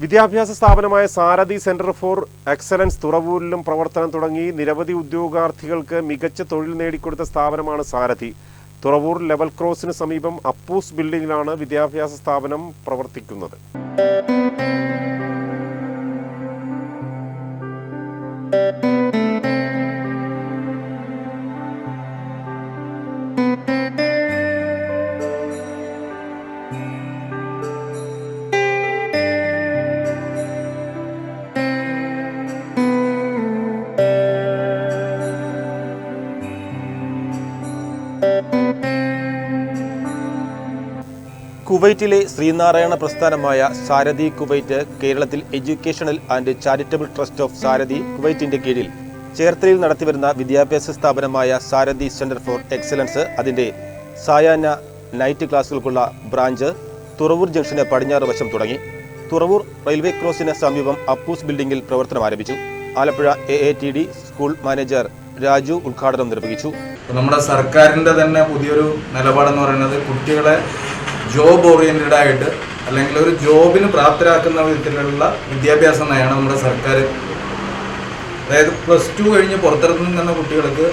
വിദ്യാഭ്യാസ സ്ഥാപനമായ സാരഥി centre for excellence തുറവൂരിലും പ്രവർത്തനം തുടങ്ങി. നിരവധി ഉദ്യോഗാർത്ഥികൾക്ക് മികച്ച തൊഴിൽ നേടിക്കൊടുത്ത സ്ഥാപനമാണ് സാരഥി. തുറവൂർ ലെവൽ ക്രോസിന് സമീപം അപ്പൂസ് ബിൽഡിംഗിലാണ് വിദ്യാഭ്യാസ സ്ഥാപനം പ്രവർത്തിക്കുന്നത്. കുവൈറ്റിലെ ശ്രീനാരായണ പ്രസ്ഥാനമായ സാരഥി കുവൈറ്റ് കേരളത്തിൽ educational and charitable trust of Sarathi കുവൈറ്റിന്റെ കീഴിൽ ചേർത്തലയിൽ നടത്തിവരുന്ന വിദ്യാഭ്യാസ സ്ഥാപനമായ സാരഥി സെന്റർ ഫോർ എക്സലൻസ് അതിന്റെ സായാഹ്ന നൈറ്റ് ക്ലാസുകൾക്കുള്ള ബ്രാഞ്ച് തുറവൂർ ജംഗ്ഷന് പടിഞ്ഞാറ് വശം തുടങ്ങി. തുറവൂർ റെയിൽവേ ക്രോസിന് സമീപം അപ്പൂസ് ബിൽഡിംഗിൽ പ്രവർത്തനം ആരംഭിച്ചു. Alappuzha AATD school manager Raju ഉദ്ഘാടനം നിർവഹിച്ചു. നമ്മുടെ സർക്കാരിൻ്റെ തന്നെ പുതിയൊരു നിലപാടെന്ന് പറയുന്നത് കുട്ടികളെ ജോബ് ഓറിയൻറ്റഡ് ആയിട്ട് അല്ലെങ്കിൽ ഒരു ജോബിന് പ്രാപ്തരാക്കുന്ന വിധത്തിലുള്ള വിദ്യാഭ്യാസ നയമാണ് നമ്മുടെ സർക്കാർ. അതായത് +2 കഴിഞ്ഞ് പുറത്തിറങ്ങുന്ന കുട്ടികൾക്ക്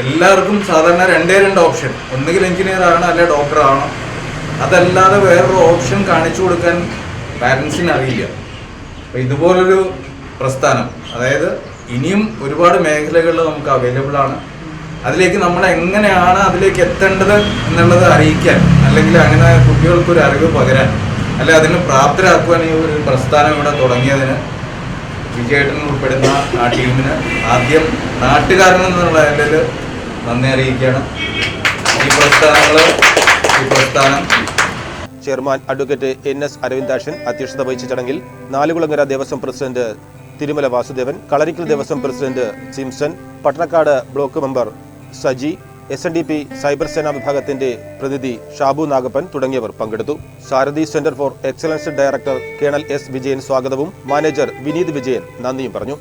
എല്ലാവർക്കും സാധാരണ രണ്ട് ഓപ്ഷൻ, ഒന്നുകിൽ എഞ്ചിനീയർ ആണ് അല്ലെങ്കിൽ ഡോക്ടർ ആവണം. അതല്ലാതെ വേറൊരു ഓപ്ഷൻ കാണിച്ചു കൊടുക്കാൻ പാരൻസിന് അറിയില്ല. അപ്പോൾ ഇതുപോലൊരു പ്രസ്ഥാനം, അതായത് ഇനിയും ഒരുപാട് മേഖലകളിൽ നമുക്ക് അവൈലബിൾ ആണ്. അതിലേക്ക് നമ്മൾ എങ്ങനെയാണ് അതിലേക്ക് എത്തേണ്ടത് എന്നുള്ളത് അറിയിക്കാൻ, അല്ലെങ്കിൽ അങ്ങനെ കുട്ടികൾക്കൊരു അറിവ് പകരാൻ, അല്ലെ അതിന് പ്രാപ്തരാക്കുവാൻ ഈ ഒരു പ്രസ്ഥാനം ഇവിടെ തുടങ്ങിയതിന് വിജയേട്ടൻ ഉൾപ്പെടുന്ന ആ ടീമിന് ആദ്യം നാട്ടുകാരനെന്നുള്ള നിലയിൽ നന്ദി അറിയിക്കുകയാണ്. ഈ പ്രസ്ഥാനം ചെയർമാൻ അഡ്വക്കേറ്റ് NS അരവിന്ദാക്ഷൻ അധ്യക്ഷത വഹിച്ച ചടങ്ങിൽ Nalukulangara Devaswom president Thirumala Vasudevan, Kalarikkal Devaswom president Simson, Pattanakkad block member Saji, SNDP cyber സേനാ വിഭാഗത്തിന്റെ പ്രതിനിധി ഷാബു നാഗപ്പൻ തുടങ്ങിയവർ പങ്കെടുത്തു. Sarathi centre for excellence director colonel S Vijayan സ്വാഗതവും മാനേജർ വിനീത് വിജയൻ നന്ദിയും പറഞ്ഞു.